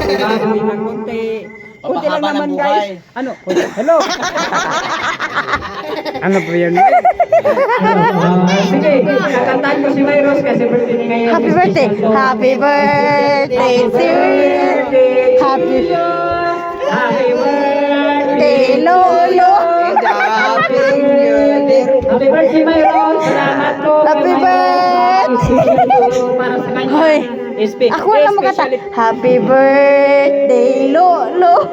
Hindi ng konti. Kunti lang naman guys. Ano? Hello. Ano po yun? Sige, kakantahan ko si Myros kasi birthday niya ngayon. Happy birthday! Happy birthday to you! Happy birthday, Lolo! Happy birthday, Myros! Salamat po! Happy birthday! Para sa kanya. Hoy! Ako lang magkata. Happy birthday, Lolo!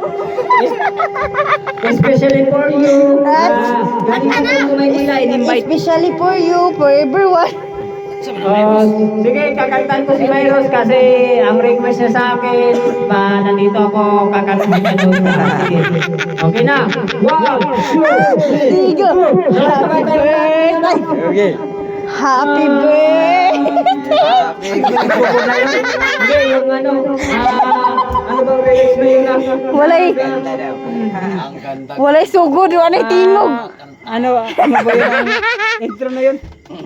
Especially for you. Ganito po Maynila, in-invite. Especially for you, for everyone. Sige, kakantahan ko si Myros kasi ang request niya sa akin, nandito ako kakantahan doon. Sige. Okay na. 1, 2, 3, go! Happy birthday! Okay. Happy birthday! Hindi, yung ano bang lyrics na yun na? Walay sugod, walay tingog. Ano ba yung intro na yun?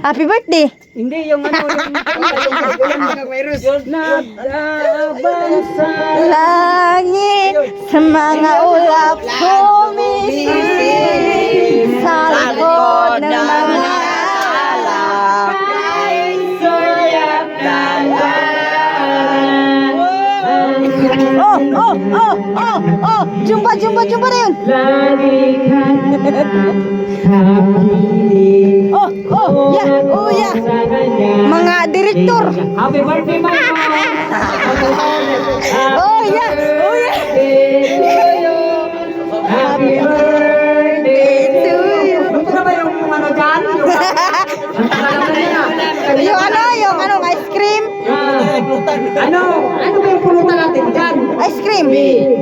Happy birthday! Hindi, yung ano, yung nagabang sa Langit sa mga ulap sumisip sa likod ng mga alap. Oh! Jumpa na yun! Yeah! Mga direktor! Happy birthday, Mike! Oh yeah! Happy birthday to you! Gusto na ba yung ano dyan? Yung ice cream? Ano ba yung pulutan natin dyan? Ice cream!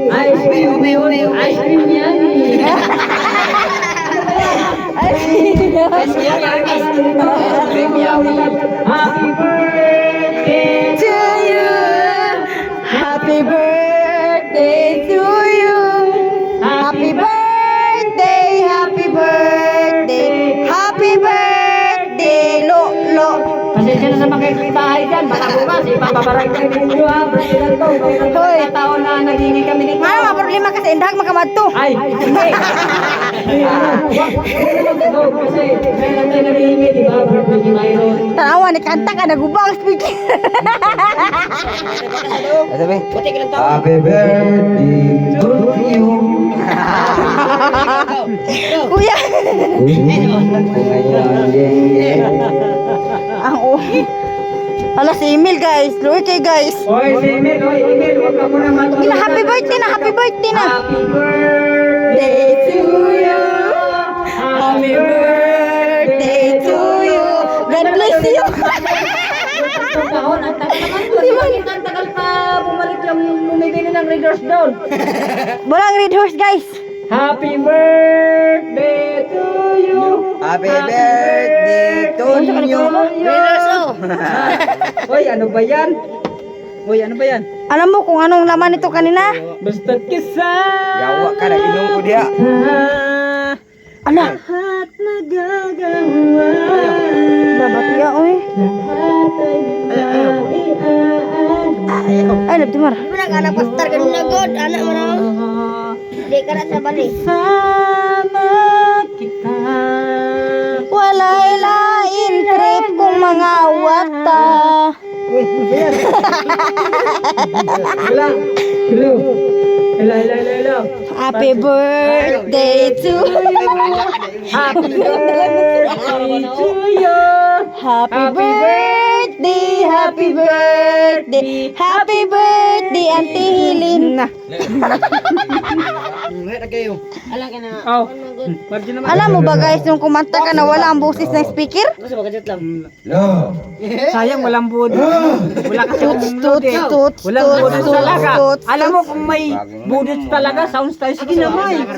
Ice cream yan Happy birthday To you! Happy birthday to you! Happy birthday! Happy birthday! Happy birthday! Lo! Pasensya na sa makikitahay dyan. Baka bukas, ipapabarang kayo ninyo ha. Birthday lang to. Hoy. Taon na nagiging kami nito. Ano mga problema kasi indag makamadto? Ay, hindi. Kasi kailan tayo nagiging, di ba? Birthday ni Myron. Tanawa, nakanta ka, nagubang speaking. Happy birthday to you. Kuya! Ang Ala si Emil guys, luwi kay guys. Oy, si Emil, huwag ka muna matulog. Happy birthday na! Happy birthday to you. Happy birthday to you. God bless you. Ang tagal pa bumalik yung bumibili ng Red Horse doon. Walang red horse guys. Happy birthday to you. Happy birthday to you. Hoy, ano ba yan? Alam mo kung anong laman nito kanina? Basta't kisa. Yawa ka na inom ko dia. Ala, Lahat nagagawa. babatiya oy. Ay, nagtimar. Anak pastar kan nagod anak mo na. Di ka na sa balik. Sama kita. Walay lain trip kung mga wata. Hello. Happy birthday to you. Happy birthday to you. Happy birthday, happy birthday, happy birthday, Auntie Hilin. Oh, Margin naman. Alam mo ba guys, nung kumanta ka na wala ang boses ng speaker? Lo. Sayang walang budo. Wala kasi Tuts. walang budo talaga. Alam mo kung may budo talaga, sounds tayo. Sige na, Mike.